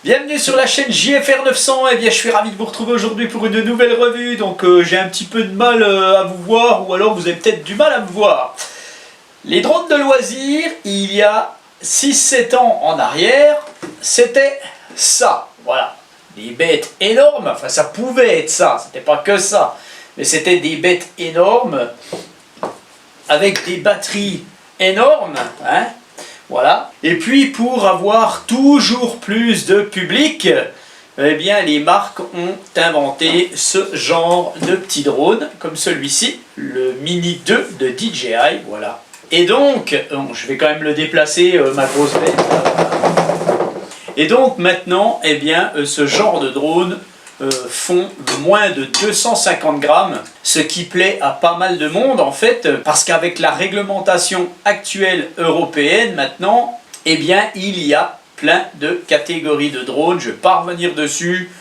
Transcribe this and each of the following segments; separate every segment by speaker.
Speaker 1: Bienvenue sur la chaîne JFR 900. Eh bien, je suis ravi de vous retrouver aujourd'hui pour une nouvelle revue. Donc j'ai un petit peu de mal à vous voir, ou alors vous avez peut-être du mal à me voir. Les drones de loisirs, il y a 6-7 ans en arrière, c'était ça. Voilà, des bêtes énormes. Enfin, ça pouvait être ça, c'était pas que ça, mais c'était des bêtes énormes avec des batteries énormes, hein. Voilà. Et puis pour avoir toujours plus de public, eh bien les marques ont inventé ce genre de petit drone, comme celui-ci, le Mini 2 de DJI, voilà. Et donc, je vais quand même le déplacer, ma grosse bête. Et donc maintenant, eh bien, ce genre de drone font moins de 250 grammes, ce qui plaît à pas mal de monde en fait, parce qu'avec la réglementation actuelle européenne maintenant, eh bien il y a plein de catégories de drones, je vais pas revenir dessus,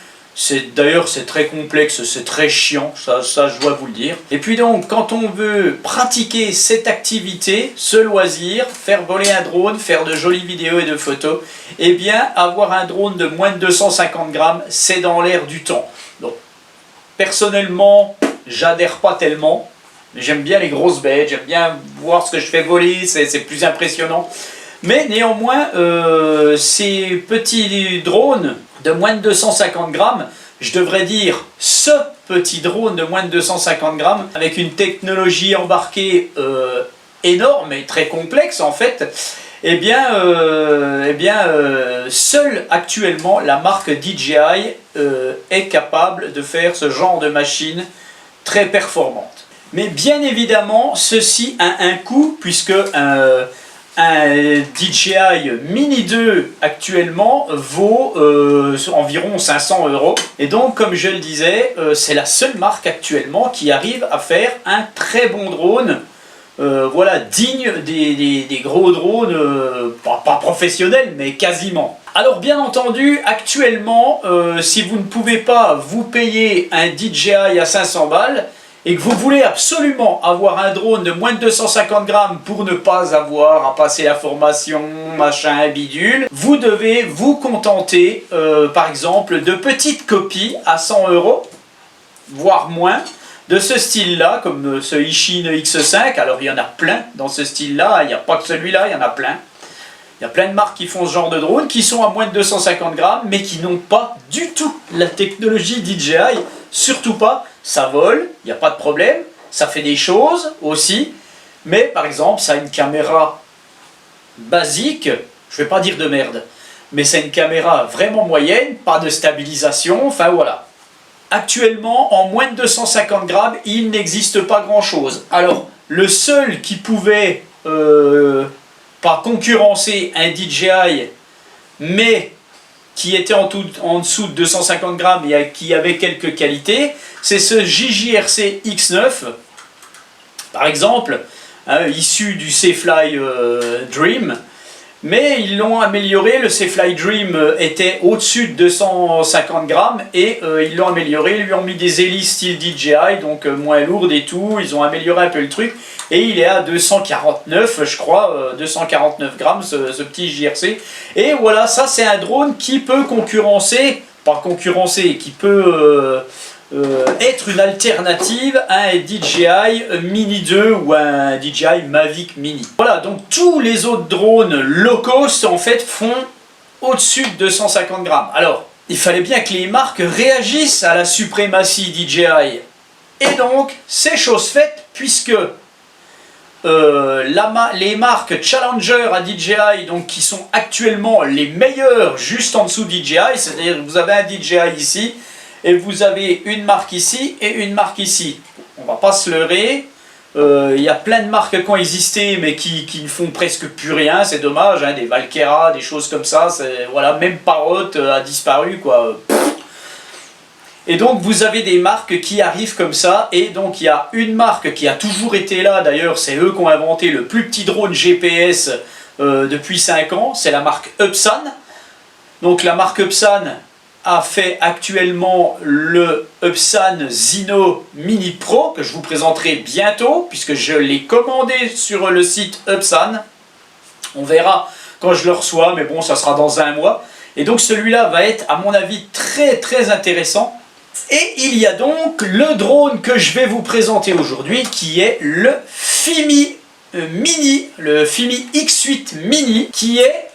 Speaker 1: d'ailleurs c'est très complexe, c'est très chiant, ça je dois vous le dire. Et puis donc quand on veut pratiquer cette activité, ce loisir, faire voler un drone, faire de jolies vidéos et de photos, eh bien avoir un drone de moins de 250 grammes, c'est dans l'air du temps. Donc personnellement, j'adhère pas tellement, j'aime bien les grosses bêtes, j'aime bien voir ce que je fais voler, c'est plus impressionnant. Mais néanmoins, ces petits drones de moins de 250 grammes, je devrais dire ce petit drone de moins de 250 grammes, avec une technologie embarquée énorme et très complexe en fait, seule actuellement la marque DJI est capable de faire ce genre de machine très performante. Mais bien évidemment, ceci a un coût, puisque un DJI Mini 2 actuellement vaut environ 500 €. Et donc, comme je le disais, c'est la seule marque actuellement qui arrive à faire un très bon drone, voilà, digne des gros drones, pas professionnels, mais quasiment. Alors bien entendu, actuellement, si vous ne pouvez pas vous payer un DJI à 500 balles, et que vous voulez absolument avoir un drone de moins de 250 grammes pour ne pas avoir à passer la formation, machin, bidule, vous devez vous contenter, par exemple, de petites copies à 100 €, voire moins, de ce style-là, comme ce Ishin X5. Alors il y en a plein dans ce style-là, il n'y a pas que celui-là, il y en a plein. Il y a plein de marques qui font ce genre de drone, qui sont à moins de 250 grammes, mais qui n'ont pas du tout la technologie DJI, surtout pas. Ça vole, il n'y a pas de problème, ça fait des choses aussi, mais par exemple, ça a une caméra basique, je ne vais pas dire de merde, mais c'est une caméra vraiment moyenne, pas de stabilisation, enfin voilà. Actuellement, en moins de 250 grammes, il n'existe pas grand-chose. Alors, le seul qui pouvait pas concurrencer un DJI, mais qui était en dessous de 250 grammes et qui avait quelques qualités, c'est ce JJRC X9, par exemple, hein, issu du Safelfly Dream, mais ils l'ont amélioré. Le Safelfly Dream était au-dessus de 250 grammes et ils l'ont amélioré, ils lui ont mis des hélices style DJI, donc moins lourdes et tout, ils ont amélioré un peu le truc, et il est à 249, je crois, 249 grammes ce petit JRC. Et voilà, ça c'est un drone qui peut concurrencer, pas concurrencer, qui peut être une alternative à un DJI Mini 2 ou un DJI Mavic Mini. Voilà, donc tous les autres drones low cost en fait font au-dessus de 250 grammes. Alors, il fallait bien que les marques réagissent à la suprématie DJI. Et donc, c'est chose faite, puisque les marques Challenger à DJI, donc, qui sont actuellement les meilleures juste en dessous de DJI, c'est-à-dire que vous avez un DJI ici, et vous avez une marque ici et une marque ici. On va pas se leurrer, il y a plein de marques qui ont existé mais qui ne font presque plus rien, c'est dommage, hein, des Valkera, des choses comme ça, voilà, même Parrot a disparu quoi. Et donc vous avez des marques qui arrivent comme ça, et donc il y a une marque qui a toujours été là, d'ailleurs c'est eux qui ont inventé le plus petit drone GPS depuis 5 ans, c'est la marque Upsan. Donc la marque Upsan a fait actuellement le Upsan Zino Mini Pro, que je vous présenterai bientôt, puisque je l'ai commandé sur le site Upsan. On verra quand je le reçois, mais bon, ça sera dans un mois. Et donc celui-là va être à mon avis très très intéressant. Et il y a donc le drone que je vais vous présenter aujourd'hui qui est le FIMI Mini, le FIMI X8 Mini, qui est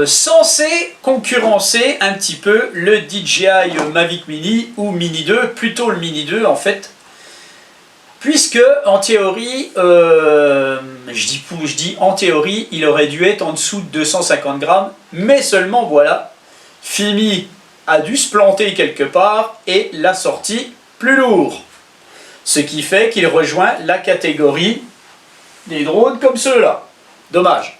Speaker 1: censé concurrencer un petit peu le DJI Mavic Mini ou Mini 2, plutôt le Mini 2 en fait. Puisque en théorie, je dis en théorie, il aurait dû être en dessous de 250 grammes, mais seulement voilà, FIMI a dû se planter quelque part et l'a sorti plus lourd. Ce qui fait qu'il rejoint la catégorie des drones comme ceux-là. Dommage.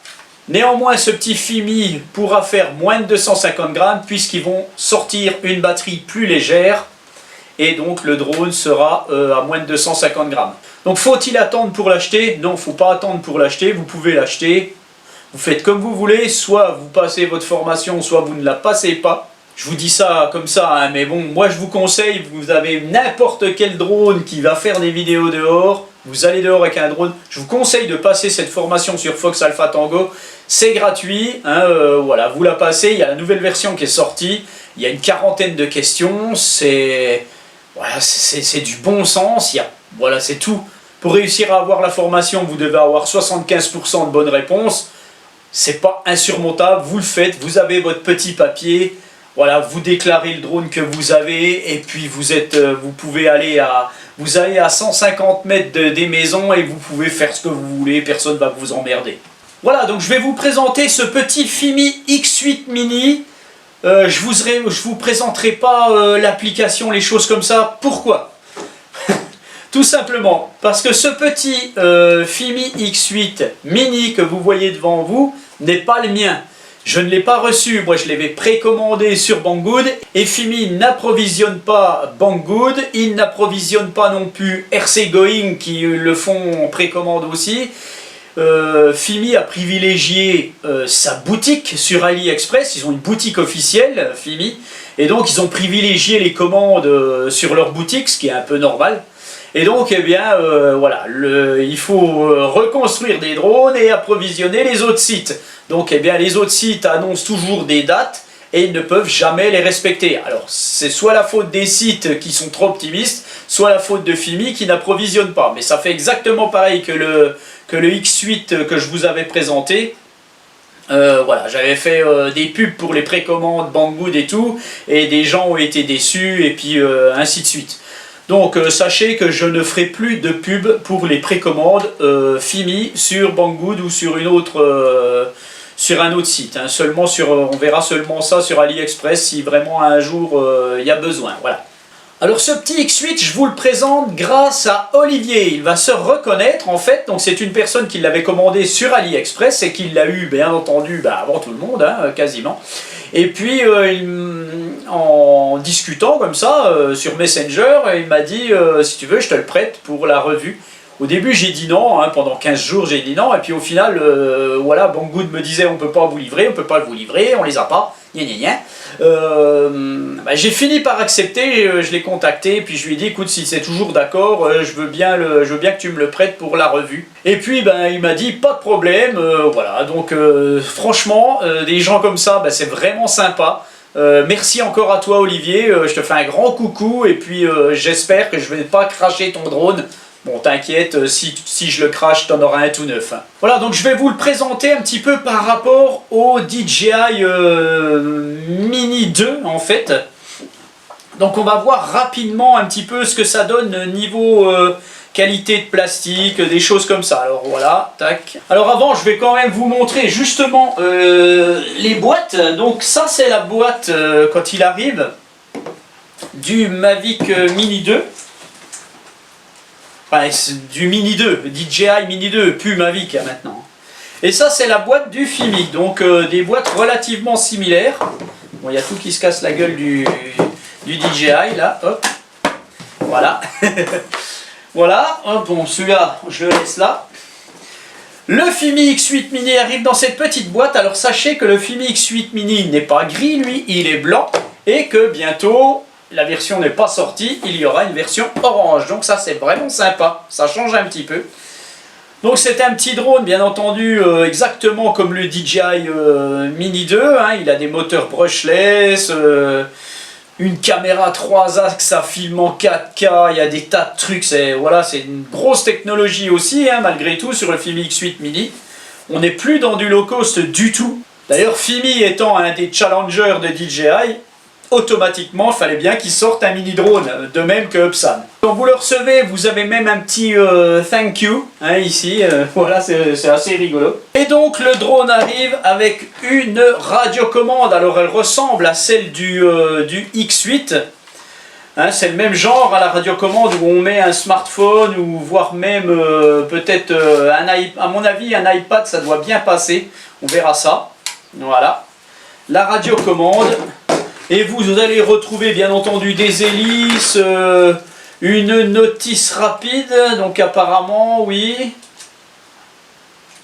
Speaker 1: Néanmoins, ce petit FIMI pourra faire moins de 250 grammes puisqu'ils vont sortir une batterie plus légère et donc le drone sera à moins de 250 grammes. Donc faut-il attendre pour l'acheter? Non, il ne faut pas attendre pour l'acheter, vous pouvez l'acheter. Vous faites comme vous voulez, soit vous passez votre formation, soit vous ne la passez pas. Je vous dis ça comme ça, hein, mais bon, moi je vous conseille, vous avez n'importe quel drone qui va faire des vidéos dehors, vous allez dehors avec un drone, je vous conseille de passer cette formation sur Fox Alpha Tango, c'est gratuit, hein, voilà, vous la passez, il y a la nouvelle version qui est sortie, il y a une quarantaine de questions, c'est voilà, c'est du bon sens, voilà, c'est tout. Pour réussir à avoir la formation, vous devez avoir 75% de bonnes réponses, c'est pas insurmontable, vous le faites, vous avez votre petit papier. Voilà, vous déclarez le drone que vous avez et puis vous pouvez aller à 150 mètres des maisons et vous pouvez faire ce que vous voulez, personne ne va vous emmerder. Voilà, donc je vais vous présenter ce petit FIMI X8 Mini. Je vous présenterai pas l'application, les choses comme ça. Pourquoi? Tout simplement parce que ce petit FIMI X8 Mini que vous voyez devant vous n'est pas le mien. Je ne l'ai pas reçu, moi je l'avais précommandé sur Banggood et FIMI n'approvisionne pas Banggood, il n'approvisionne pas non plus RC Going qui le font en précommande aussi. FIMI a privilégié sa boutique sur AliExpress, ils ont une boutique officielle FIMI et donc ils ont privilégié les commandes sur leur boutique, ce qui est un peu normal. Et donc, eh bien, voilà, il faut reconstruire des drones et approvisionner les autres sites. Donc, eh bien, les autres sites annoncent toujours des dates et ils ne peuvent jamais les respecter. Alors, c'est soit la faute des sites qui sont trop optimistes, soit la faute de FIMI qui n'approvisionne pas. Mais ça fait exactement pareil que le X8 que je vous avais présenté. Voilà, j'avais fait des pubs pour les précommandes Banggood et tout, et des gens ont été déçus, et puis ainsi de suite. Donc sachez que je ne ferai plus de pub pour les précommandes FIMI sur Banggood ou sur une autre sur un autre site. Hein. Seulement on verra seulement ça sur AliExpress si vraiment un jour il y a besoin. Voilà. Alors ce petit X8, je vous le présente grâce à Olivier. Il va se reconnaître en fait. Donc c'est une personne qui l'avait commandé sur AliExpress et qui l'a eu bien entendu avant tout le monde, hein, quasiment. Et puis en discutant comme ça sur Messenger, il m'a dit si tu veux je te le prête pour la revue. Au début j'ai dit non, hein, pendant 15 jours j'ai dit non, et puis au final voilà, Banggood me disait on peut pas vous livrer, on peut pas vous livrer, on les a pas, gna gna gna. J'ai fini par accepter, je l'ai contacté, puis je lui ai dit écoute si c'est toujours d'accord, je veux bien que tu me le prêtes pour la revue. Et puis il m'a dit pas de problème, voilà, donc franchement, des gens comme ça, c'est vraiment sympa. Merci encore à toi Olivier, je te fais un grand coucou, et puis j'espère que je vais pas cracher ton drone. Bon, t'inquiète, si je le crache, t'en auras un tout neuf. Hein. Voilà, donc je vais vous le présenter un petit peu par rapport au DJI Mini 2, en fait. Donc on va voir rapidement un petit peu ce que ça donne niveau qualité de plastique, des choses comme ça. Alors voilà, tac. Alors avant, je vais quand même vous montrer justement les boîtes. Donc ça, c'est la boîte quand il arrive du Mavic Mini 2. Enfin, du Mini 2, DJI Mini 2, plus Mavic maintenant. Et ça c'est la boîte du FIMI, donc des boîtes relativement similaires. Bon, il y a tout qui se casse la gueule du DJI là, hop, voilà. Voilà, bon celui-là je le laisse là. Le FIMI X8 Mini arrive dans cette petite boîte, alors sachez que le FIMI X8 Mini n'est pas gris, lui il est blanc, et que bientôt... La version n'est pas sortie, il y aura une version orange. Donc ça c'est vraiment sympa, ça change un petit peu. Donc c'est un petit drone bien entendu exactement comme le DJI Mini 2, hein. Il a des moteurs brushless, une caméra 3 axes, ça filme en 4K, il y a des tas de trucs, voilà, c'est une grosse technologie aussi, hein, malgré tout sur le Fimi X8 Mini. On n'est plus dans du low cost du tout. D'ailleurs Fimi étant un des challengers de DJI, automatiquement il fallait bien qu'ils sortent un mini drone, de même que Upsan. Quand vous le recevez, vous avez même un petit thank you, hein, ici, voilà, c'est assez rigolo. Et donc le drone arrive avec une radiocommande, alors elle ressemble à celle du X8, hein, c'est le même genre à la radiocommande où on met un smartphone ou voire même peut-être à mon avis un iPad, ça doit bien passer, on verra ça, voilà. La radiocommande. Et vous allez retrouver bien entendu des hélices, une notice rapide, donc apparemment, oui.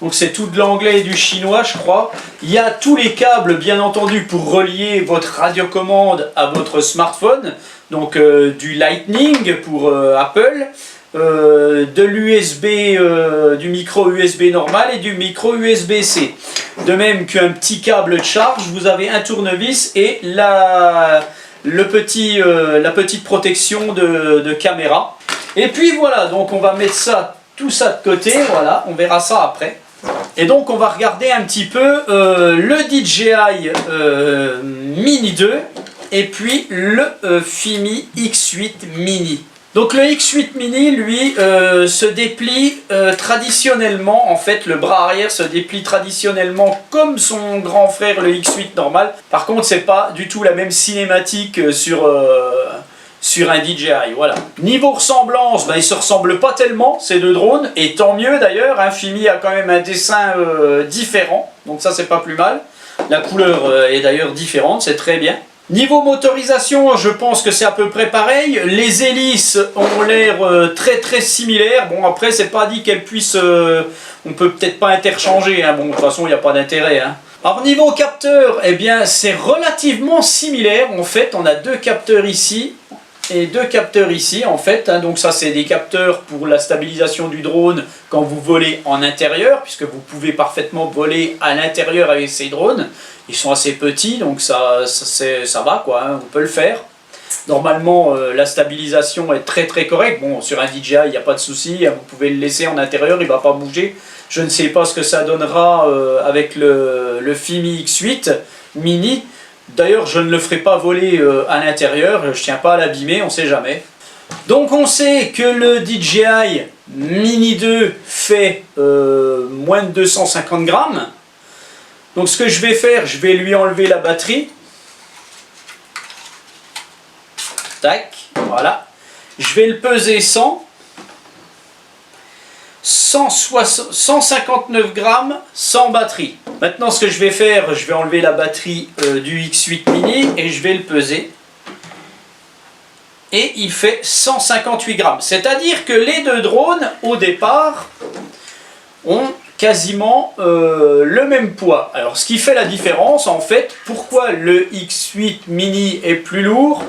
Speaker 1: Donc c'est tout de l'anglais et du chinois, je crois. Il y a tous les câbles, bien entendu, pour relier votre radiocommande à votre smartphone. Donc du Lightning pour Apple, de l'USB, du micro USB normal et du micro USB-C. De même qu'un petit câble de charge, vous avez un tournevis et la petite protection de caméra. Et puis voilà, donc on va mettre tout ça de côté, voilà, on verra ça après. Et donc on va regarder un petit peu le DJI Mini 2 et puis le Fimi X8 Mini. Donc le X8 Mini, lui, se déplie traditionnellement, en fait le bras arrière se déplie traditionnellement comme son grand frère le X8 normal. Par contre c'est pas du tout la même cinématique sur un DJI, voilà. Niveau ressemblance, ben, ils se ressemblent pas tellement ces deux drones, et tant mieux d'ailleurs, hein, Fimi a quand même un dessin différent, donc ça c'est pas plus mal. La couleur est d'ailleurs différente, c'est très bien. Niveau motorisation, je pense que c'est à peu près pareil. Les hélices ont l'air très similaires. Bon, après, c'est pas dit qu'elles puissent... on peut peut-être pas interchanger, hein. Bon, de toute façon, il n'y a pas d'intérêt, hein. Alors, niveau capteur, eh bien, c'est relativement similaire. En fait, on a deux capteurs ici et deux capteurs ici, en fait, hein. Donc ça, c'est des capteurs pour la stabilisation du drone quand vous volez en intérieur, puisque vous pouvez parfaitement voler à l'intérieur avec ces drones. Ils sont assez petits, donc ça va, quoi, hein, on peut le faire. Normalement, la stabilisation est très correcte. Bon, sur un DJI, il n'y a pas de souci, vous pouvez le laisser en intérieur, il ne va pas bouger. Je ne sais pas ce que ça donnera avec le Fimi X8 Mini. D'ailleurs, je ne le ferai pas voler à l'intérieur, je ne tiens pas à l'abîmer, on ne sait jamais. Donc on sait que le DJI Mini 2 fait moins de 250 grammes. Donc ce que je vais faire, je vais lui enlever la batterie. Tac, voilà. Je vais le peser 159 grammes sans batterie. Maintenant ce que je vais faire, je vais enlever la batterie du X8 Mini et je vais le peser. Et il fait 158 grammes. C'est-à-dire que les deux drones, au départ, ont quasiment le même poids. Alors ce qui fait la différence, en fait, pourquoi le X8 Mini est plus lourd,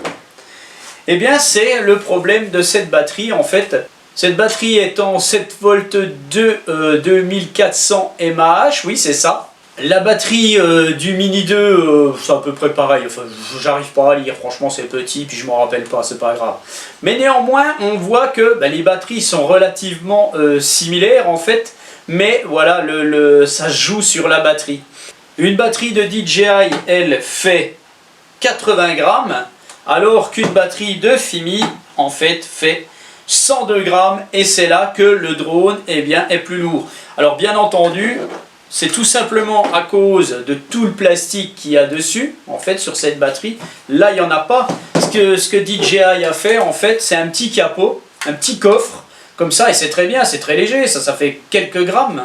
Speaker 1: eh bien c'est le problème de cette batterie, en fait. Cette batterie étant 7 volts de 2400 mAh, oui c'est ça. La batterie du Mini 2, c'est à peu près pareil, enfin, j'arrive pas à lire, franchement c'est petit, puis je m'en rappelle pas, c'est pas grave. Mais néanmoins, on voit que les batteries sont relativement similaires en fait, mais voilà, ça se joue sur la batterie. Une batterie de DJI, elle, fait 80 grammes, alors qu'une batterie de Fimi, en fait, fait 102 grammes, et c'est là que le drone, eh bien, est plus lourd. Alors bien entendu, c'est tout simplement à cause de tout le plastique qu'il y a dessus, en fait, sur cette batterie. Là, il n'y en a pas. Ce que DJI a fait, en fait, c'est un petit capot, un petit coffre, comme ça, et c'est très bien, c'est très léger, ça fait quelques grammes.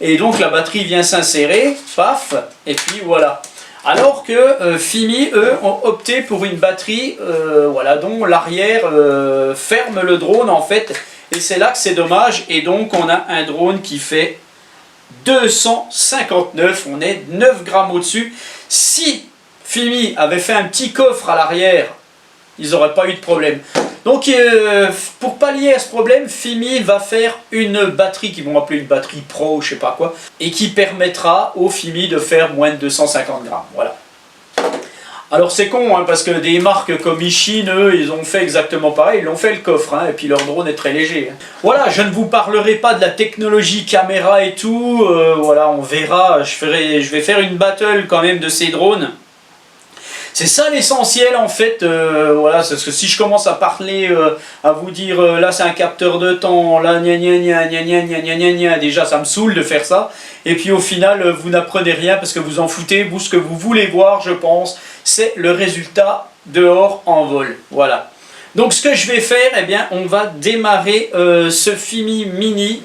Speaker 1: Et donc, la batterie vient s'insérer, paf, et puis voilà. Alors que Fimi, eux, ont opté pour une batterie voilà, dont l'arrière ferme le drone, en fait. Et c'est là que c'est dommage, et donc on a un drone qui fait 259, on est 9 grammes au-dessus. Si Fimi avait fait un petit coffre à l'arrière, ils n'auraient pas eu de problème. Donc pour pallier à ce problème, Fimi va faire une batterie qu'ils vont appeler une batterie pro, je sais pas quoi, et qui permettra au Fimi de faire moins de 250 grammes. Voilà. Alors c'est con, hein, parce que des marques comme Ishin, eux, ils ont fait exactement pareil, ils l'ont fait le coffre, hein, et puis leur drone est très léger. Hein. Voilà, je ne vous parlerai pas de la technologie caméra et tout, voilà, on verra, je vais faire une battle quand même de ces drones. C'est ça l'essentiel en fait, voilà, parce que si je commence à parler, à vous dire là c'est un capteur de temps, là gna gna gna gna gna gna gna gna gna, déjà ça me saoule de faire ça, et puis au final vous n'apprenez rien parce que vous en foutez, vous ce que vous voulez voir je pense, c'est le résultat dehors en vol, voilà. Donc ce que je vais faire, eh bien on va démarrer ce Fimi Mini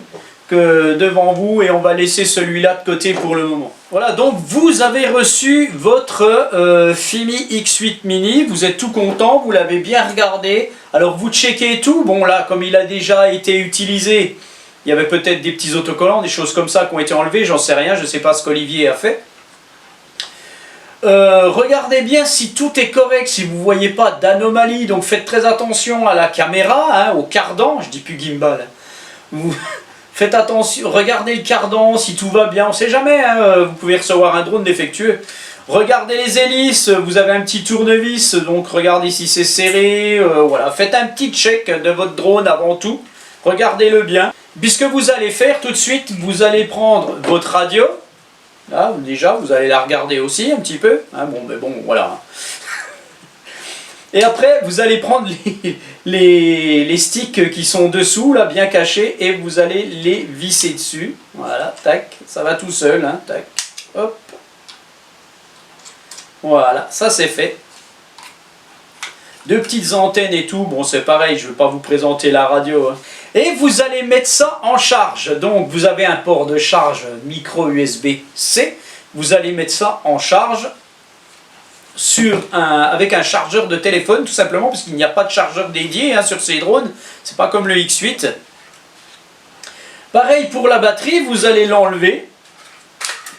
Speaker 1: devant vous et on va laisser celui-là de côté pour le moment. Voilà, donc vous avez reçu votre Fimi X8 Mini, vous êtes tout content, vous l'avez bien regardé, alors vous checkez tout, bon là comme il a déjà été utilisé, il y avait peut-être des petits autocollants, des choses comme ça qui ont été enlevés, j'en sais rien, je ne sais pas ce qu'Olivier a fait. Regardez bien si tout est correct, si vous ne voyez pas d'anomalie, donc faites très attention à la caméra, hein, au cardan, je dis plus gimbal, faites attention, regardez le cardan, si tout va bien, on ne sait jamais, hein, vous pouvez recevoir un drone défectueux. Regardez les hélices, vous avez un petit tournevis, donc regardez si c'est serré, voilà. Faites un petit check de votre drone avant tout, regardez-le bien. Puisque vous allez faire tout de suite, vous allez prendre votre radio, là déjà, vous allez la regarder aussi un petit peu, hein, bon, mais bon, voilà. Et après, vous allez prendre les sticks qui sont dessous, là, bien cachés, et vous allez les visser dessus. Voilà, tac, ça va tout seul, hein, tac, hop. Voilà, ça c'est fait. Deux petites antennes et tout, bon c'est pareil, je ne vais pas vous présenter la radio. Hein. Et vous allez mettre ça en charge. Donc vous avez un port de charge micro USB-C, vous allez mettre ça en charge. Avec un chargeur de téléphone tout simplement parce qu'il n'y a pas de chargeur dédié hein, sur ces drones, c'est pas comme le X8. Pareil pour la batterie, vous allez l'enlever,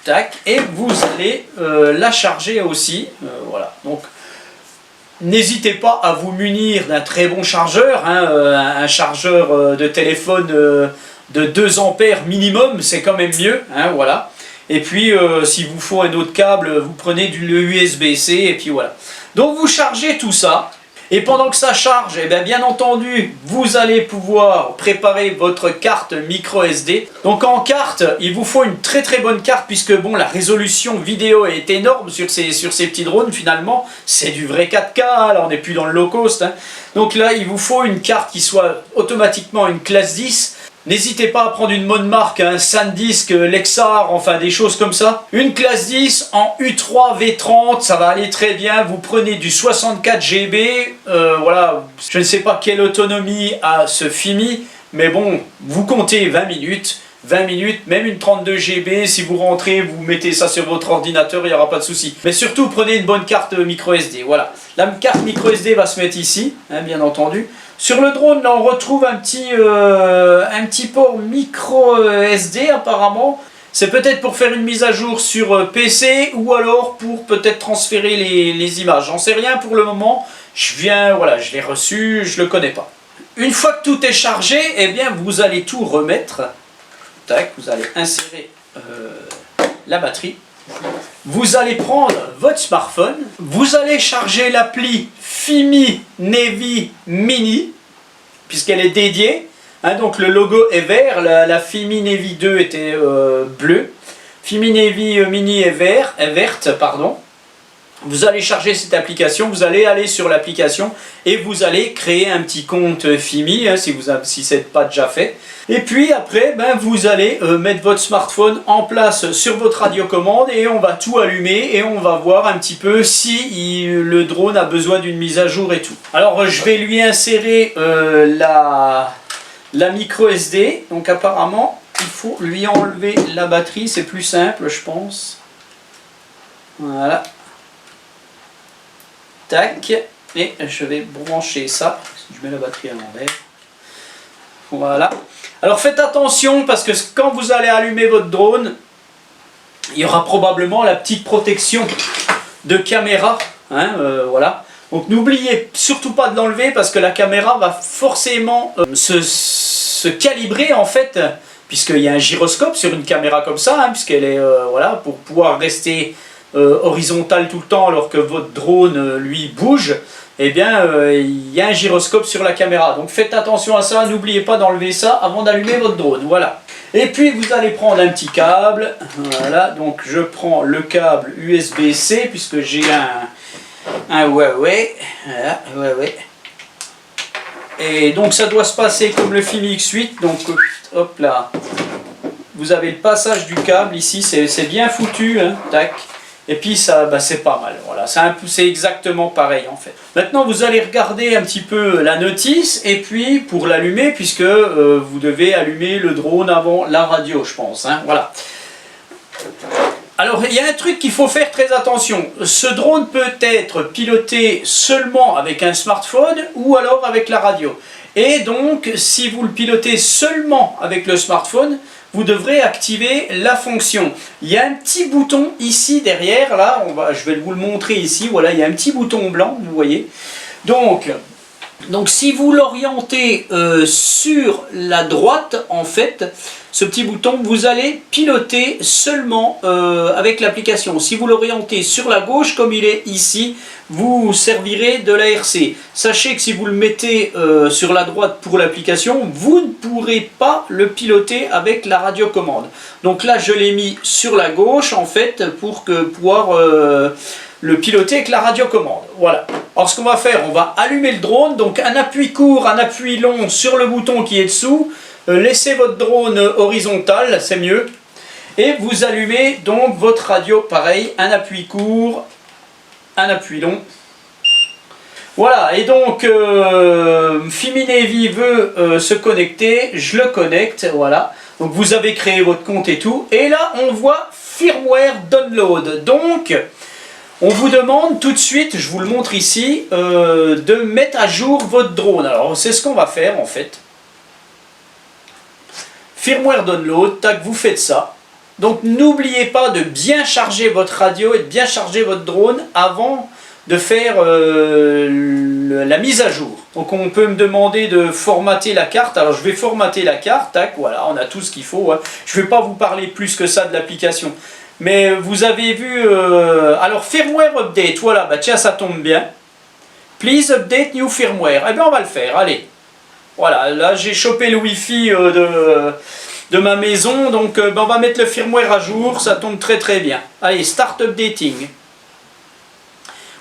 Speaker 1: tac, et vous allez la charger aussi, voilà. Donc n'hésitez pas à vous munir d'un très bon chargeur, hein, un chargeur de téléphone de 2 ampères minimum, c'est quand même mieux, hein, voilà. Et puis, s'il vous faut un autre câble, vous prenez du USB-C et puis voilà. Donc, vous chargez tout ça. Et pendant que ça charge, eh bien entendu, vous allez pouvoir préparer votre carte micro SD. Donc, en carte, il vous faut une très très bonne carte puisque bon, la résolution vidéo est énorme sur ces petits drones finalement. C'est du vrai 4K, là on n'est plus dans le low cost. Hein. Donc là, il vous faut une carte qui soit automatiquement une classe 10. N'hésitez pas à prendre une bonne marque, un SanDisk, Lexar, enfin des choses comme ça. Une classe 10 en U3 V30, ça va aller très bien. Vous prenez du 64 GB, voilà, je ne sais pas quelle autonomie a ce Fimi, mais bon, vous comptez 20 minutes, même une 32 GB, si vous rentrez, vous mettez ça sur votre ordinateur, il n'y aura pas de souci. Mais surtout, prenez une bonne carte micro SD, voilà. La carte micro SD va se mettre ici, hein, bien entendu. Sur le drone, là, on retrouve un petit port micro SD apparemment. C'est peut-être pour faire une mise à jour sur PC ou alors pour peut-être transférer les images. J'en sais rien pour le moment. Voilà, je l'ai reçu, je le connais pas. Une fois que tout est chargé, eh bien, vous allez tout remettre. Tac, vous allez insérer la batterie. Vous allez prendre votre smartphone, vous allez charger l'appli Fimi Navy Mini, puisqu'elle est dédiée, hein, donc le logo est vert, la Fimi Navy 2 était bleue, Fimi Navy Mini est verte, pardon. Vous allez charger cette application, vous allez aller sur l'application et vous allez créer un petit compte Fimi, hein, si ce n'est pas déjà fait. Et puis après, ben, vous allez mettre votre smartphone en place sur votre radiocommande et on va tout allumer et on va voir un petit peu si le drone a besoin d'une mise à jour et tout. Alors je vais lui insérer la micro SD, donc apparemment il faut lui enlever la batterie, c'est plus simple je pense. Voilà. Tac, et je vais brancher ça, je mets la batterie à l'envers. Voilà. Alors faites attention parce que quand vous allez allumer votre drone, il y aura probablement la petite protection de caméra. Hein, voilà. Donc n'oubliez surtout pas de l'enlever parce que la caméra va forcément se calibrer en fait, puisqu'il y a un gyroscope sur une caméra comme ça, hein, puisqu'elle est voilà, pour pouvoir rester horizontale tout le temps alors que votre drone lui bouge. Eh bien, il y a un gyroscope sur la caméra. Donc faites attention à ça, n'oubliez pas d'enlever ça avant d'allumer votre drone. Voilà. Et puis vous allez prendre un petit câble. Voilà, donc je prends le câble USB-C puisque j'ai un Huawei. Voilà, Huawei. Et donc ça doit se passer comme le Fimi X8. Donc hop là. Vous avez le passage du câble ici, c'est bien foutu. Hein, tac. Et puis ça, bah, c'est pas mal, voilà, c'est exactement pareil en fait. Maintenant vous allez regarder un petit peu la notice, et puis pour l'allumer, puisque vous devez allumer le drone avant la radio je pense, hein, voilà. Alors il y a un truc qu'il faut faire très attention, ce drone peut être piloté seulement avec un smartphone ou alors avec la radio. Et donc si vous le pilotez seulement avec le smartphone, vous devrez activer la fonction. Il y a un petit bouton ici derrière, là, je vais vous le montrer ici, voilà, il y a un petit bouton blanc, vous voyez. Donc si vous l'orientez sur la droite, en fait, ce petit bouton, vous allez piloter seulement avec l'application. Si vous l'orientez sur la gauche, comme il est ici, vous servirez de l'ARC. Sachez que si vous le mettez sur la droite pour l'application, vous ne pourrez pas le piloter avec la radiocommande. Donc là, je l'ai mis sur la gauche, en fait, pour pouvoir le piloter avec la radiocommande. Voilà. Alors ce qu'on va faire, on va allumer le drone, donc un appui court, un appui long sur le bouton qui est dessous, laissez votre drone horizontal, c'est mieux, et vous allumez donc votre radio, pareil, un appui court, un appui long. Voilà, et donc Fimi Navy veut se connecter, je le connecte, voilà. Donc vous avez créé votre compte et tout, et là on voit firmware download. Donc on vous demande tout de suite, je vous le montre ici, de mettre à jour votre drone. Alors c'est ce qu'on va faire en fait. Firmware download, tac, vous faites ça. Donc n'oubliez pas de bien charger votre radio et de bien charger votre drone avant de faire la mise à jour. Donc on peut me demander de formater la carte. Alors je vais formater la carte, tac, voilà, on a tout ce qu'il faut. Hein. Je ne vais pas vous parler plus que ça de l'application. Mais vous avez vu, alors firmware update, voilà, bah tiens ça tombe bien. Please update new firmware, eh bien on va le faire, allez. Voilà, là j'ai chopé le wifi de ma maison, donc bah, on va mettre le firmware à jour, ça tombe très très bien. Allez, start updating.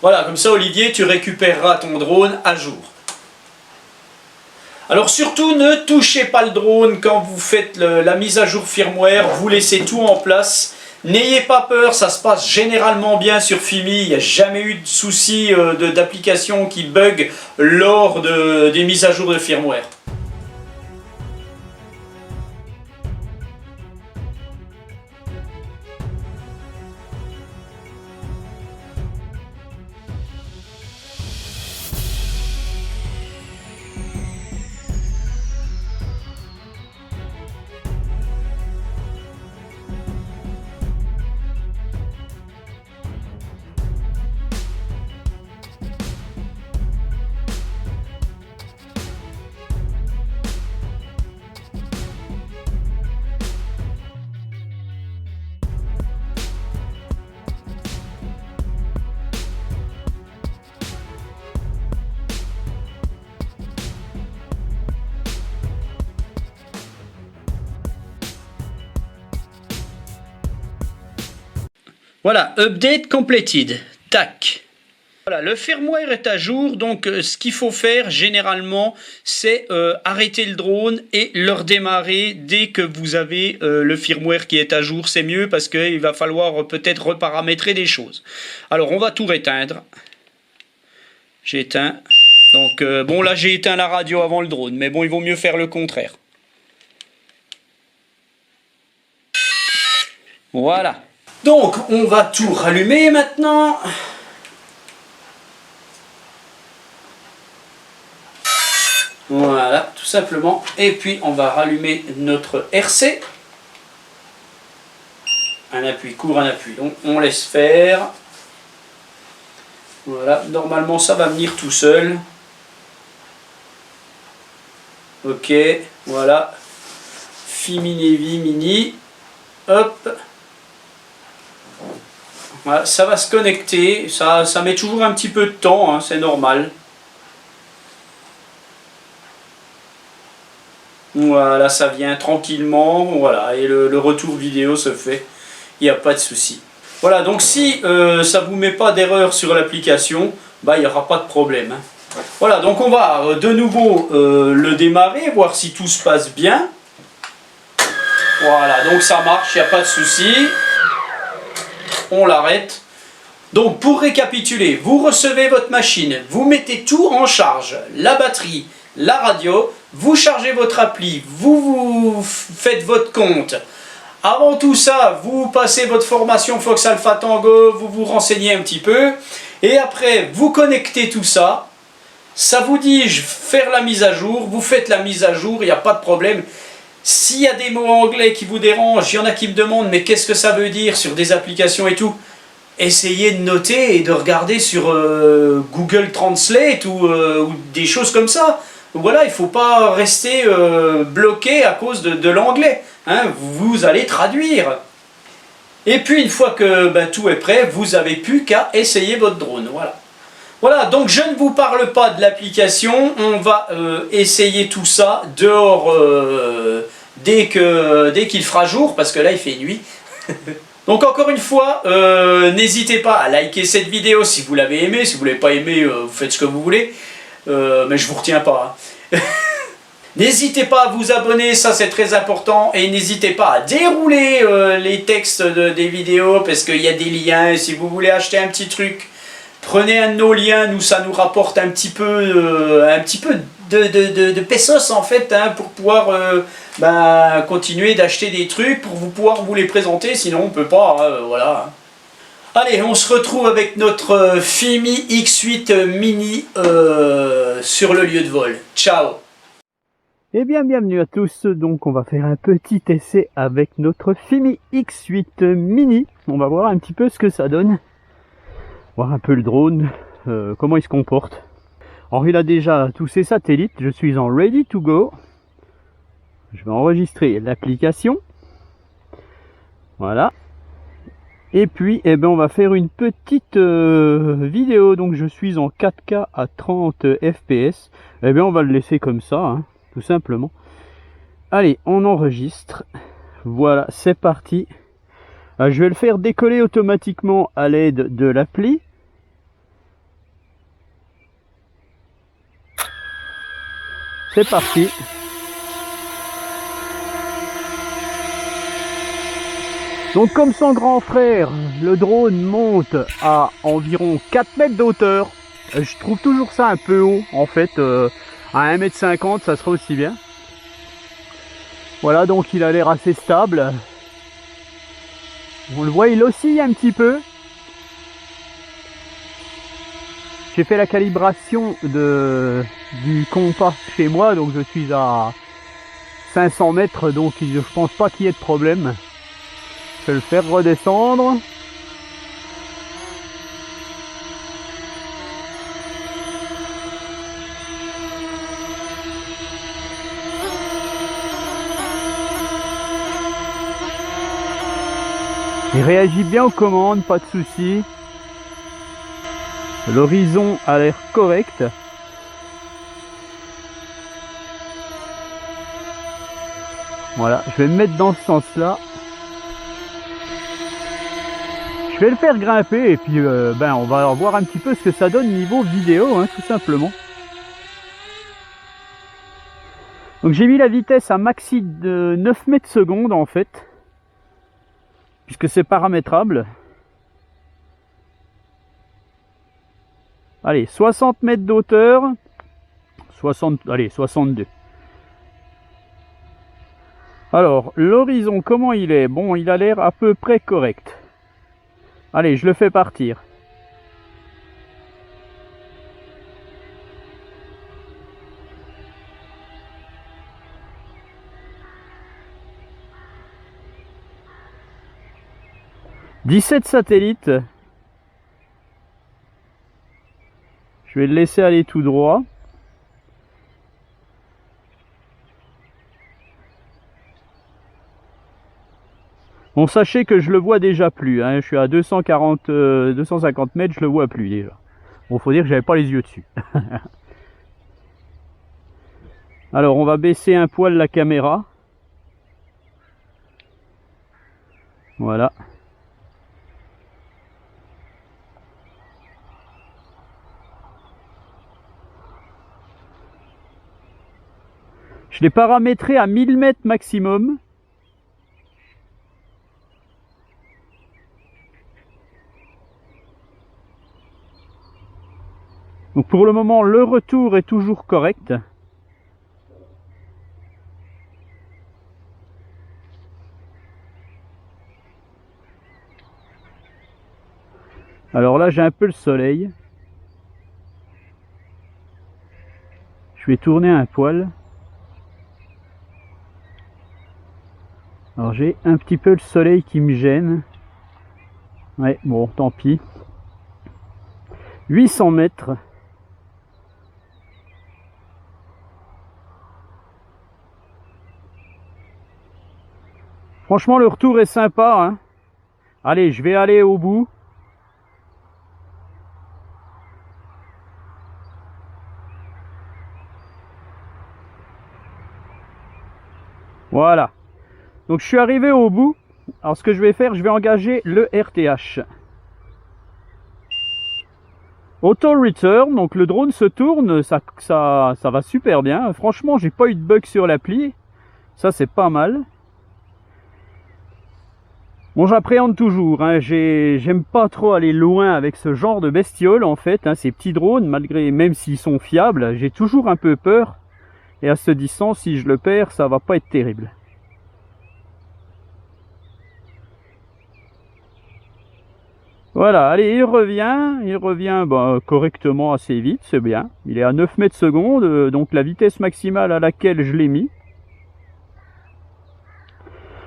Speaker 1: Voilà, comme ça Olivier, tu récupéreras ton drone à jour. Alors surtout ne touchez pas le drone quand vous faites la mise à jour firmware, vous laissez tout en place. N'ayez pas peur, ça se passe généralement bien sur Fimi, il n'y a jamais eu de soucis d'application qui bug lors des mises à jour de firmware. Voilà, update completed. Tac. Voilà, le firmware est à jour, donc ce qu'il faut faire généralement, c'est arrêter le drone et le redémarrer dès que vous avez le firmware qui est à jour. C'est mieux parce qu'il va falloir peut-être reparamétrer des choses. Alors on va tout éteindre. J'ai éteint. Donc bon là j'ai éteint la radio avant le drone, mais bon il vaut mieux faire le contraire. Voilà. Donc on va tout rallumer maintenant. Voilà, tout simplement. Et puis on va rallumer notre RC. Un appui court, un appui long. On laisse faire. Voilà, normalement ça va venir tout seul. Ok, voilà. Fimini, Vimini. Hop. Voilà, ça va se connecter. Ça met toujours un petit peu de temps, hein, c'est normal. Voilà, ça vient tranquillement. Voilà, et le retour vidéo se fait. Il n'y a pas de souci. Voilà, donc si ça ne vous met pas d'erreur sur l'application, bah, il n'y aura pas de problème. Hein. Voilà, donc on va de nouveau le démarrer, voir si tout se passe bien. Voilà, donc ça marche, il n'y a pas de souci. On l'arrête. Donc pour récapituler, vous recevez votre machine, vous mettez tout en charge, la batterie, la radio, vous chargez votre appli, vous faites votre compte. Avant tout ça, vous passez votre formation Fox Alpha Tango, vous vous renseignez un petit peu. Et après, vous connectez tout ça. Ça vous dit faire la mise à jour, vous faites la mise à jour, il n'y a pas de problème. S'il y a des mots anglais qui vous dérangent, il y en a qui me demandent mais qu'est-ce que ça veut dire sur des applications et tout. Essayez de noter et de regarder sur Google Translate ou des choses comme ça. Voilà, il ne faut pas rester bloqué à cause de l'anglais. Hein, vous allez traduire. Et puis une fois que tout est prêt, vous n'avez plus qu'à essayer votre drone. Voilà. Voilà, donc je ne vous parle pas de l'application, on va essayer tout ça dehors dès qu'il fera jour, parce que là il fait nuit. Donc encore une fois, n'hésitez pas à liker cette vidéo si vous l'avez aimée, si vous ne l'avez pas aimée, vous faites ce que vous voulez, mais je ne vous retiens pas. Hein. N'hésitez pas à vous abonner, ça c'est très important, et n'hésitez pas à dérouler les textes des vidéos, parce qu'il y a des liens, et si vous voulez acheter un petit truc, prenez un de nos liens, nous ça nous rapporte un petit peu de pesos en fait, hein, pour pouvoir continuer d'acheter des trucs, pour pouvoir vous les présenter, sinon on peut pas, hein, voilà. Allez, on se retrouve avec notre Fimi X8 Mini sur le lieu de vol. Ciao.
Speaker 2: Eh bien, bienvenue à tous. Donc, on va faire un petit essai avec notre Fimi X8 Mini. On va voir un petit peu ce que ça donne. Voir un peu le drone, comment il se comporte. Alors, il a déjà tous ses satellites. Je suis en ready to go. Je vais enregistrer l'application. Voilà. Et puis, eh ben, on va faire une petite vidéo. Donc, je suis en 4K à 30 fps. Eh bien, on va le laisser comme ça, hein, tout simplement. Allez, on enregistre. Voilà, c'est parti. Je vais le faire décoller automatiquement à l'aide de l'appli. C'est parti. Donc comme son grand frère, le drone monte à environ 4 mètres de hauteur. Je trouve toujours ça un peu haut en fait. À 1,50 m ça serait aussi bien. Voilà, donc il a l'air assez stable. On le voit, il oscille un petit peu. J'ai fait la calibration du compas chez moi, donc je suis à 500 mètres, donc je pense pas qu'il y ait de problème. Je vais le faire redescendre. Il réagit bien aux commandes, pas de souci. L'horizon a l'air correct. Voilà, je vais me mettre dans ce sens-là. Je vais le faire grimper et puis on va voir un petit peu ce que ça donne niveau vidéo, hein, tout simplement. Donc j'ai mis la vitesse à maxi de 9 mètres secondes en fait, puisque c'est paramétrable. Allez, 60 mètres d'auteur, 62. Alors, l'horizon, comment il est? Bon, il a l'air à peu près correct. Allez, je le fais partir. « 17 satellites. Je vais le laisser aller tout droit. Bon, sachez que je le vois déjà plus, hein. Je suis à 250 mètres, je le vois plus déjà. Bon, faut dire que j'avais pas les yeux dessus. Alors, on va baisser un poil la caméra. Voilà. Je l'ai paramétré à 1000 mètres maximum. Donc pour le moment, le retour est toujours correct. Alors là, j'ai un peu le soleil. Je vais tourner un poil. Alors j'ai un petit peu le soleil qui me gêne. Ouais, bon, tant pis. 800 mètres. Franchement, le retour est sympa, hein. Allez, je vais aller au bout. Voilà. Donc je suis arrivé au bout. Alors ce que je vais faire, je vais engager le RTH. Auto return, donc le drone se tourne, ça va super bien. Franchement, j'ai pas eu de bug sur l'appli. Ça, c'est pas mal. Bon, j'appréhende toujours, hein. J'aime pas trop aller loin avec ce genre de bestioles en fait, hein. Ces petits drones, même s'ils sont fiables, j'ai toujours un peu peur. Et à ce distance, si je le perds, ça va pas être terrible. Voilà, allez, il revient bah, correctement assez vite, c'est bien. Il est à 9 mètres secondes, donc la vitesse maximale à laquelle je l'ai mis.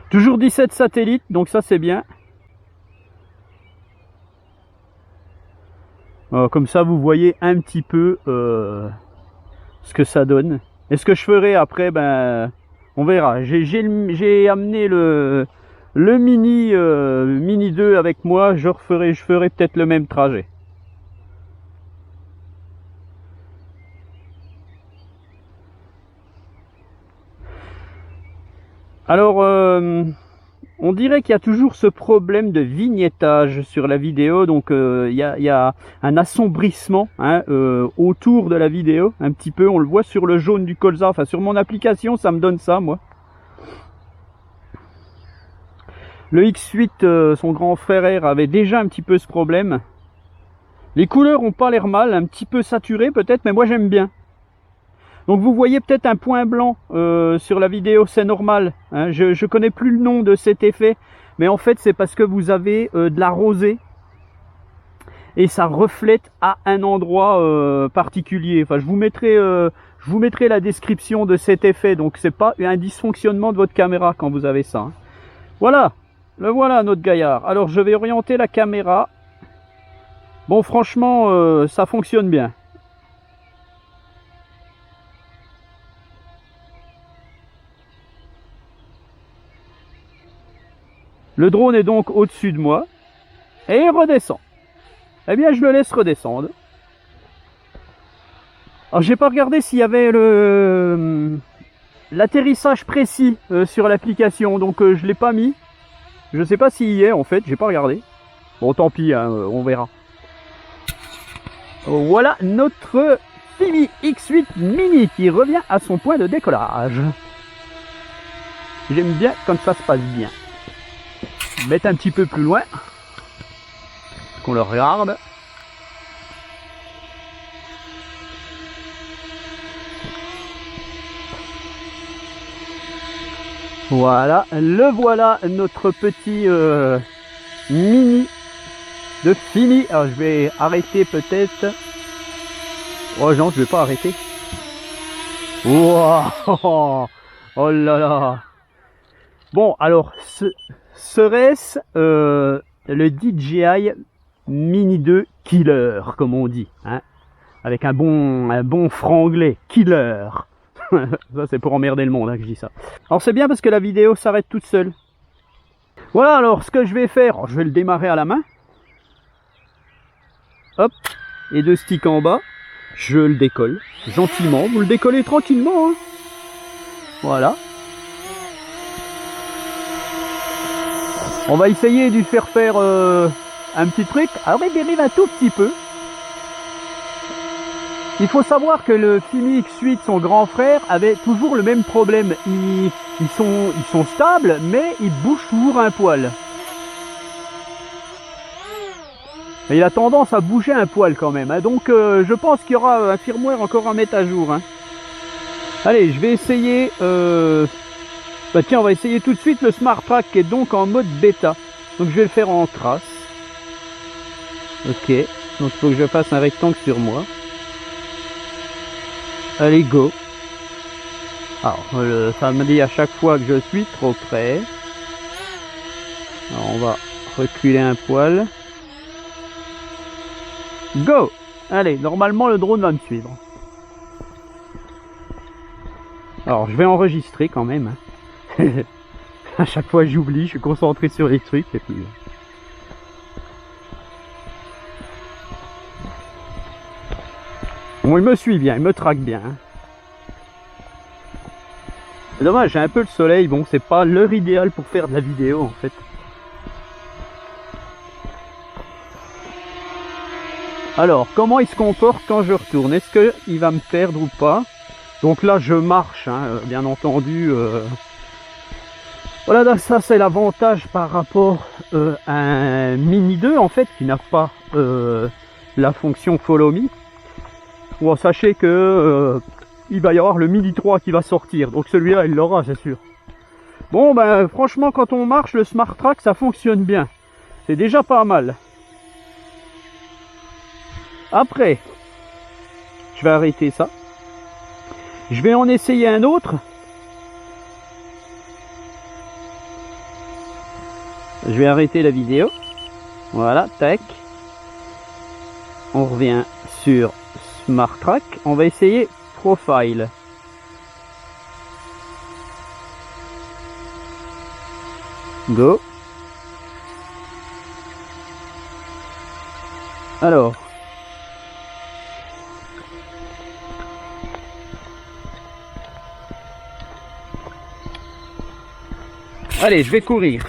Speaker 2: Toujours 17 satellites, donc ça c'est bien. Comme ça vous voyez un petit peu ce que ça donne. Et ce que je ferai après, ben on verra. J'ai amené le Mini 2 avec moi, je ferai peut-être le même trajet. Alors, on dirait qu'il y a toujours ce problème de vignettage sur la vidéo, donc il y a un assombrissement, hein, autour de la vidéo, un petit peu, on le voit sur le jaune du colza, enfin sur mon application ça me donne ça moi. Le X8, son grand frère avait déjà un petit peu ce problème. Les couleurs ont pas l'air mal, un petit peu saturées peut-être, mais moi j'aime bien. Donc vous voyez peut-être un point blanc sur la vidéo, c'est normal, hein. Je connais plus le nom de cet effet, mais en fait c'est parce que vous avez de la rosée et ça reflète à un endroit particulier. Enfin, je vous mettrai la description de cet effet, donc c'est pas un dysfonctionnement de votre caméra quand vous avez ça, hein. Voilà, le voilà notre gaillard. Alors je vais orienter la caméra. Bon, franchement, ça fonctionne bien. Le drone est donc au-dessus de moi et il redescend. Eh bien, je le laisse redescendre. Alors, j'ai pas regardé s'il y avait l'atterrissage précis sur l'application, donc je l'ai pas mis. Je sais pas s'il y est en fait, j'ai pas regardé. Bon, tant pis, hein, on verra. Voilà notre Fimi X8 Mini qui revient à son point de décollage. J'aime bien quand ça se passe bien. Mettre un petit peu plus loin, qu'on le regarde. Voilà, le voilà notre petit mini de Fimi. Alors je vais arrêter peut-être. Oh non, je vais pas arrêter. Wow, oh là là. Bon, alors serait-ce le DJI Mini 2 Killer, comme on dit, hein? Avec un bon franglais, killer. Ça c'est pour emmerder le monde hein, que je dis ça. Alors c'est bien parce que la vidéo s'arrête toute seule. Voilà, alors ce que je vais faire, je vais le démarrer à la main. Hop, et 2 sticks en bas. Je le décolle gentiment. Vous le décollez tranquillement. Hein. Voilà. On va essayer de lui faire un petit truc. Alors il dérive un tout petit peu. Il faut savoir que le Fimi X8, son grand frère, avait toujours le même problème. Ils sont stables, mais ils bougent toujours un poil. Et il a tendance à bouger un poil quand même. Hein. Donc je pense qu'il y aura un firmware encore à mettre à jour. Hein. Allez, je vais essayer... Bah tiens, on va essayer tout de suite le Smart Track qui est donc en mode bêta. Donc je vais le faire en trace. Ok, donc il faut que je fasse un rectangle sur moi. Allez, go. Alors, ça me dit à chaque fois que je suis trop près. Alors, on va reculer un poil. Go! Allez, normalement le drone va me suivre. Alors, je vais enregistrer quand même. À chaque fois j'oublie, je suis concentré sur les trucs et puis... Bon, il me suit bien, il me traque bien. C'est dommage, j'ai un peu le soleil, bon, c'est pas l'heure idéale pour faire de la vidéo en fait. Alors, comment il se comporte quand je retourne? Est-ce qu'il va me perdre ou pas? Donc là, je marche, hein, bien entendu. Voilà, donc ça c'est l'avantage par rapport à un Mini 2 en fait, qui n'a pas la fonction Follow Me. Bon, sachez que il va y avoir le Mini 3 qui va sortir, donc celui-là il l'aura, c'est sûr. Bon, ben franchement, quand on marche, le Smart Track ça fonctionne bien. C'est déjà pas mal. Après, je vais arrêter ça. Je vais en essayer un autre. Je vais arrêter la vidéo. Voilà, tac. On revient sur Smart Track. On va essayer Profile. Go. Alors. Allez, je vais courir.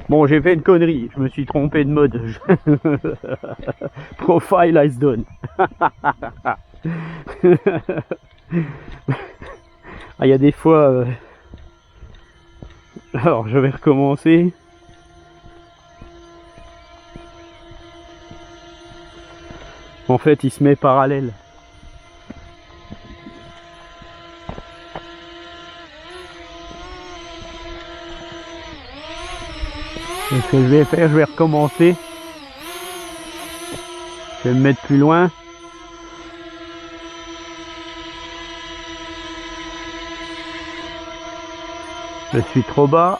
Speaker 2: Bon, j'ai fait une connerie, je me suis trompé de mode. Profile is done. Ah, il y a des fois... Alors, je vais recommencer. En fait, il se met parallèle. Et ce que je vais faire, je vais recommencer. Je vais me mettre plus loin. Je suis trop bas.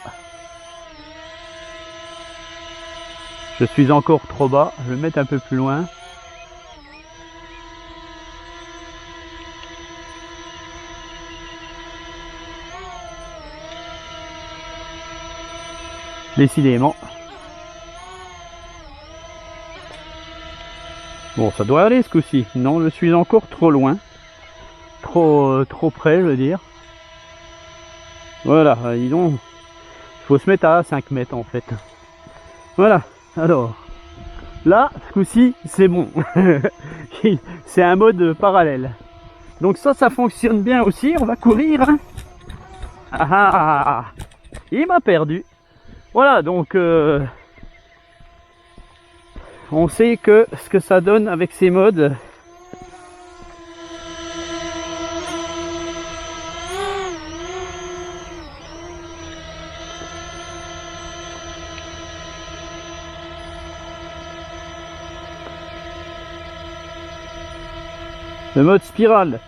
Speaker 2: Je suis encore trop bas. Je vais me mettre un peu plus loin. Décidément. Bon, ça doit aller ce coup-ci. Non, je suis encore trop loin. Trop près, je veux dire. Voilà, dis donc. Il faut se mettre à 5 mètres en fait. Voilà, alors. Là, ce coup-ci, c'est bon. C'est un mode parallèle. Donc ça fonctionne bien aussi. On va courir. Hein. Il m'a perdu. Voilà, donc on sait que ce que ça donne avec ces modes. Le mode spirale,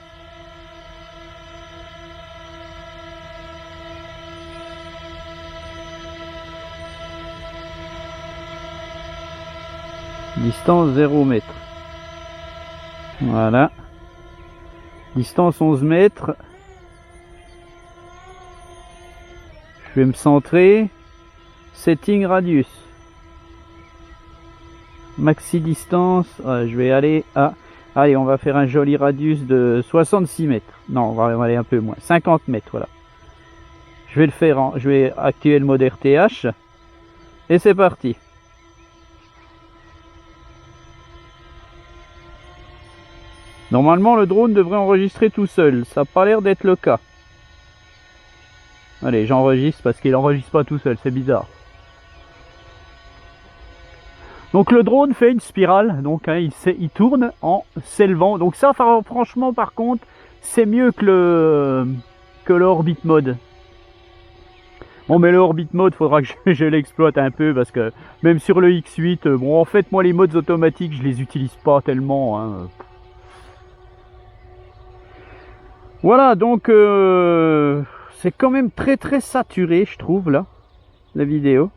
Speaker 2: Distance 0 mètres. Voilà. Distance 11 mètres. Je vais me centrer. Setting radius. Maxi distance. Je vais aller à... Allez, on va faire un joli radius de 66 mètres. Non, on va aller un peu moins. 50 mètres, voilà. Je vais le faire en... Je vais activer le mode RTH. Et c'est parti. Normalement, le drone devrait enregistrer tout seul. Ça n'a pas l'air d'être le cas. Allez, j'enregistre parce qu'il n'enregistre pas tout seul. C'est bizarre. Donc le drone fait une spirale. Donc hein, il tourne en s'élevant. Donc ça, franchement, par contre, c'est mieux que le orbit mode. Bon, mais le orbit mode, faudra que je l'exploite un peu parce que même sur le X8, bon, en fait, moi, les modes automatiques, je les utilise pas tellement. Hein. Voilà, donc c'est quand même très très saturé, je trouve, là, la vidéo.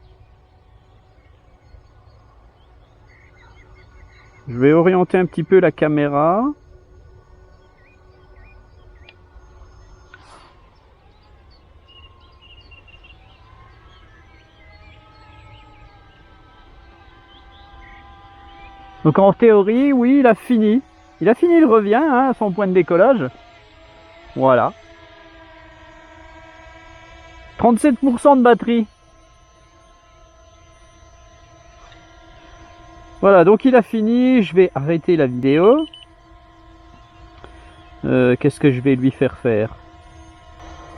Speaker 2: Je vais orienter un petit peu la caméra. Donc en théorie, oui, il a fini. Il a fini, il revient hein, à son point de décollage. Voilà. 37% de batterie. Voilà, donc il a fini. Je vais arrêter la vidéo. Qu'est-ce que je vais lui faire faire?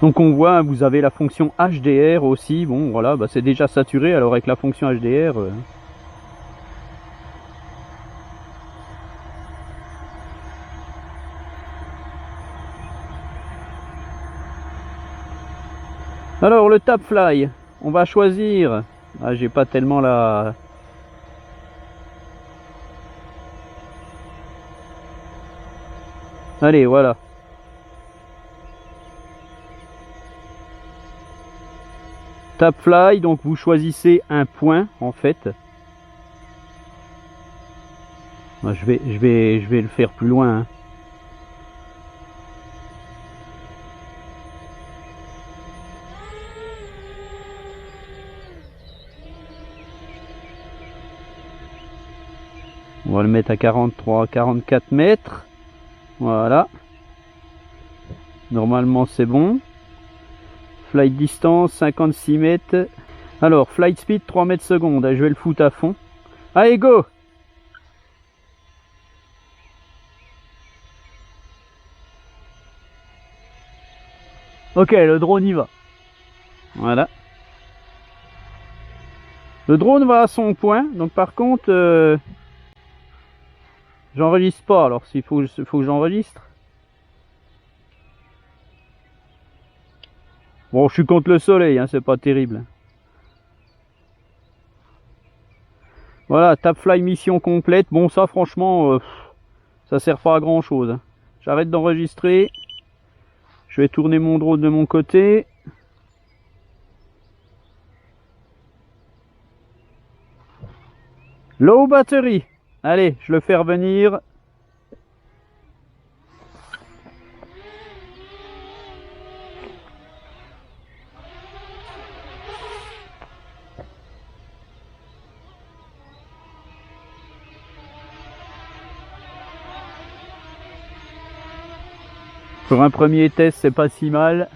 Speaker 2: Donc on voit, vous avez la fonction HDR aussi. Bon, voilà, bah, c'est déjà saturé. Alors avec la fonction HDR... Alors le tap fly, on va choisir. Ah, j'ai pas tellement la... Allez, voilà. Tap fly, donc vous choisissez un point en fait. Je vais le faire plus loin. Hein. On va le mettre à 43-44 mètres. Voilà. Normalement c'est bon. Flight distance 56 mètres. Alors flight speed 3 mètres secondes. Je vais le foutre à fond. Allez go! Ok, le drone y va. Voilà. Le drone va à son point. Donc par contre... j'enregistre pas, alors s'il faut que j'enregistre. Bon, je suis contre le soleil, hein, c'est pas terrible. Voilà, tap fly mission complète. Bon, ça franchement, ça sert pas à grand chose. J'arrête d'enregistrer. Je vais tourner mon drone de mon côté. Low battery. Allez, je le fais revenir. Pour un premier test, c'est pas si mal.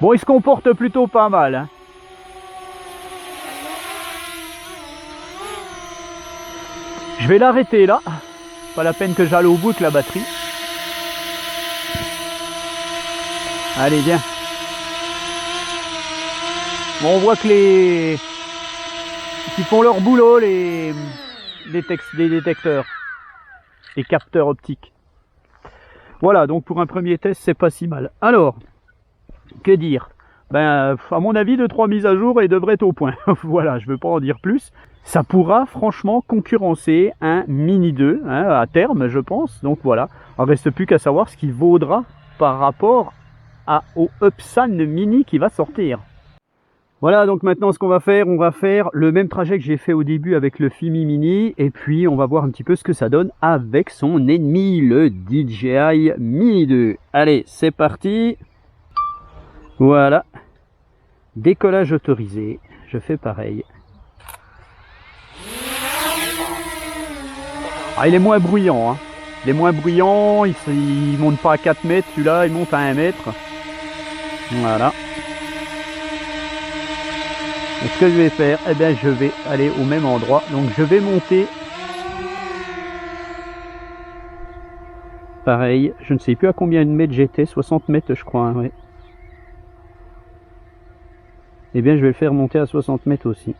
Speaker 2: Bon, il se comporte plutôt pas mal. Hein. Je vais l'arrêter là. Pas la peine que j'aille au bout avec la batterie. Allez, viens. Bon, on voit que les... qui font leur boulot, les détecteurs. Les capteurs optiques. Voilà, donc pour un premier test, c'est pas si mal. Alors, que dire? Ben, à mon avis, 2-3 mises à jour et devrait être au point. Voilà, je veux pas en dire plus. Ça pourra franchement concurrencer un Mini 2 hein, à terme, je pense. Donc voilà, il ne reste plus qu'à savoir ce qu'il vaudra par rapport au Upsan Mini qui va sortir. Voilà, donc maintenant ce qu'on va faire, on va faire le même trajet que j'ai fait au début avec le Fimi Mini, et puis on va voir un petit peu ce que ça donne avec son ennemi, le DJI Mini 2. Allez, c'est parti. Voilà, décollage autorisé, je fais pareil. Ah, il est moins bruyant, hein. Il est moins bruyant, il monte pas à 4 mètres, celui-là il monte à 1 mètre. Voilà. Et ce que je vais faire, eh bien je vais aller au même endroit. Donc je vais monter. Pareil, je ne sais plus à combien de mètres j'étais, 60 mètres je crois. Hein, ouais. Eh bien je vais le faire monter à 60 mètres aussi.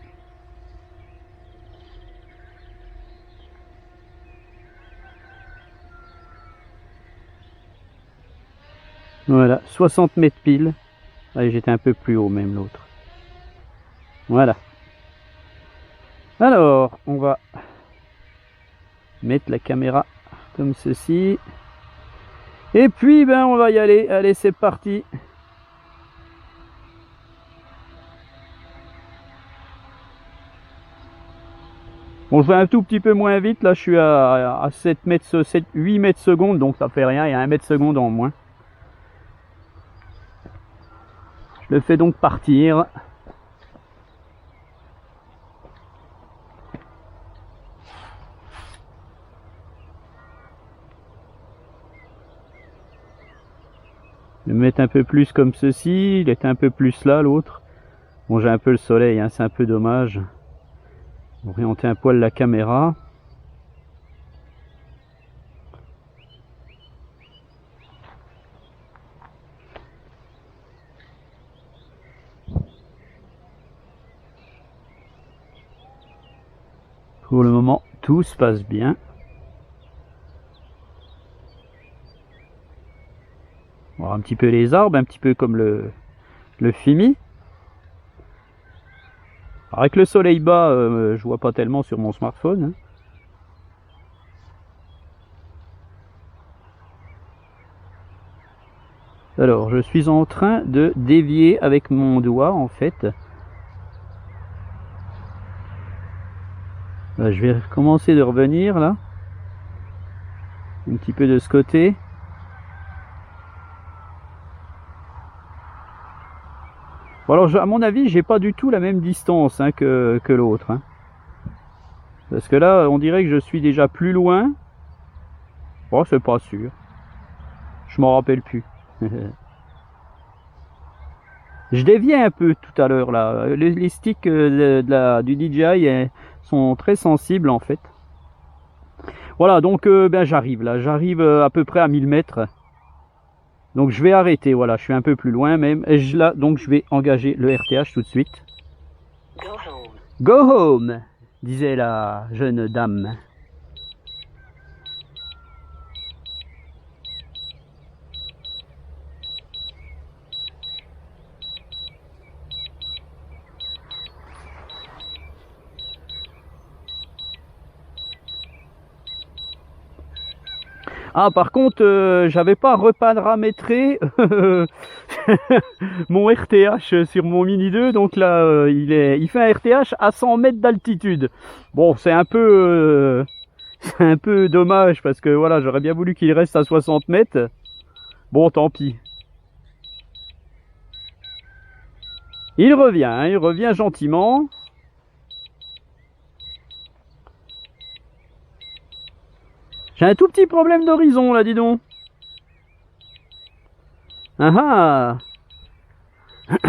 Speaker 2: Voilà, 60 mètres pile. Allez, j'étais un peu plus haut même l'autre. Voilà. Alors, on va mettre la caméra comme ceci. Et puis, ben, on va y aller. Allez, c'est parti. Bon, je vais un tout petit peu moins vite. Là, je suis à 7 mètres, 7, 8 mètres secondes, donc ça fait rien. Il y a 1 mètre seconde en moins. Je le fais donc partir. Je vais mettre un peu plus comme ceci. Il était un peu plus là, l'autre. Bon, j'ai un peu le soleil, hein, c'est un peu dommage. Orienter un poil la caméra. Pour le moment, tout se passe bien. On va voir un petit peu les arbres, un petit peu comme le Fimi. Alors avec le soleil bas, je vois pas tellement sur mon smartphone. Hein. Alors, je suis en train de dévier avec mon doigt, en fait. Là, je vais commencer de revenir, là. Un petit peu de ce côté. Bon, alors, à mon avis, j'ai pas du tout la même distance hein, que l'autre. Hein. Parce que là, on dirait que je suis déjà plus loin. Bon, c'est pas sûr. Je m'en rappelle plus. Je déviais un peu tout à l'heure là. Les sticks du DJI sont très sensibles en fait. Voilà, donc ben, j'arrive là. J'arrive à peu près à 1000 mètres. Donc je vais arrêter. Voilà, je suis un peu plus loin même. Et là, donc je vais engager le RTH tout de suite.
Speaker 3: Go home.
Speaker 2: Go home, disait la jeune dame. Ah, par contre, j'avais pas reparamétré mon RTH sur mon Mini 2, donc là, il fait un RTH à 100 mètres d'altitude. Bon, c'est un peu dommage parce que voilà, j'aurais bien voulu qu'il reste à 60 mètres. Bon, tant pis. Il revient, hein, il revient gentiment. J'ai un tout petit problème d'horizon là, dis donc. Ah ah.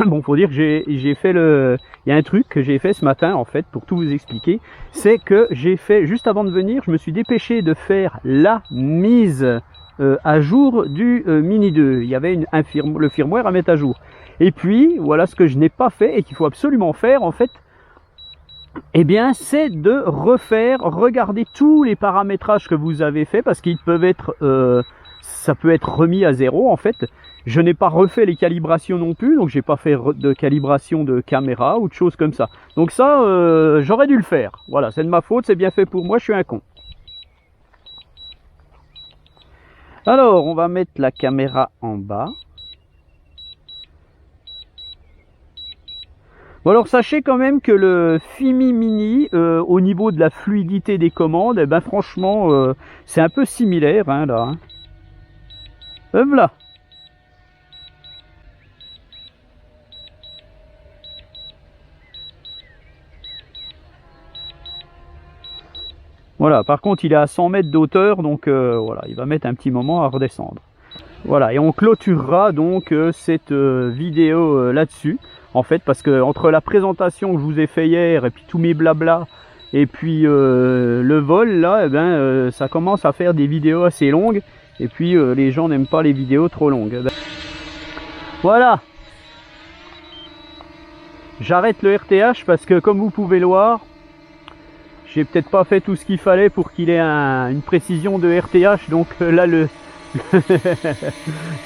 Speaker 2: Bon, faut dire que j'ai fait le... Il y a un truc que j'ai fait ce matin, en fait, pour tout vous expliquer. C'est que j'ai fait, juste avant de venir, je me suis dépêché de faire la mise à jour du Mini 2. Il y avait le firmware à mettre à jour. Et puis, voilà ce que je n'ai pas fait et qu'il faut absolument faire, en fait. Eh bien, c'est de regarder tous les paramétrages que vous avez fait, parce qu'ils peuvent être... ça peut être remis à zéro, en fait. Je n'ai pas refait les calibrations non plus, donc j'ai pas fait de calibration de caméra ou de choses comme ça. Donc ça, j'aurais dû le faire. Voilà, c'est de ma faute, c'est bien fait pour moi, je suis un con. Alors, on va mettre la caméra en bas. Bon alors sachez quand même que le Fimi Mini, au niveau de la fluidité des commandes, eh ben franchement, c'est un peu similaire, hein, là. Hein. Voilà. Voilà, par contre il est à 100 mètres d'auteur, donc voilà, il va mettre un petit moment à redescendre. Voilà, et on clôturera donc cette vidéo là-dessus, en fait, parce que entre la présentation que je vous ai fait hier, et puis tous mes blabla, et puis le vol, là, eh ben, ça commence à faire des vidéos assez longues, et puis les gens n'aiment pas les vidéos trop longues. Voilà. J'arrête le RTH parce que, comme vous pouvez le voir, j'ai peut-être pas fait tout ce qu'il fallait pour qu'il ait une précision de RTH, donc là,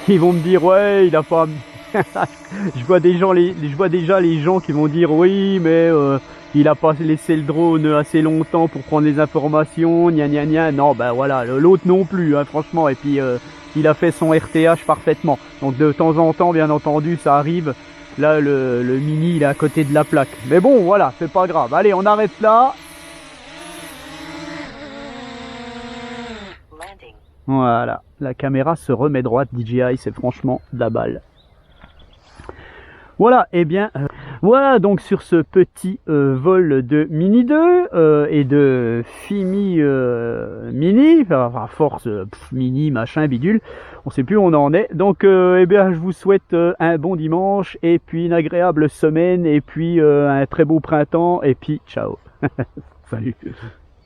Speaker 2: ils vont me dire ouais il a pas je vois déjà les gens qui vont dire oui mais il a pas laissé le drone assez longtemps pour prendre les informations, gna gna gna. Non ben voilà, l'autre non plus hein, franchement, et puis il a fait son RTH parfaitement, donc de temps en temps bien entendu ça arrive. Là le Mini il est à côté de la plaque, mais bon voilà, c'est pas grave. Allez, on arrête là. Voilà, la caméra se remet droite, DJI, c'est franchement de la balle. Voilà, et bien, voilà donc sur ce petit vol de Mini 2 et de Fimi Mini, enfin force Mini, machin, bidule, on sait plus où on en est. Donc, eh bien, je vous souhaite un bon dimanche, et puis une agréable semaine, et puis un très beau printemps, et puis ciao. Salut.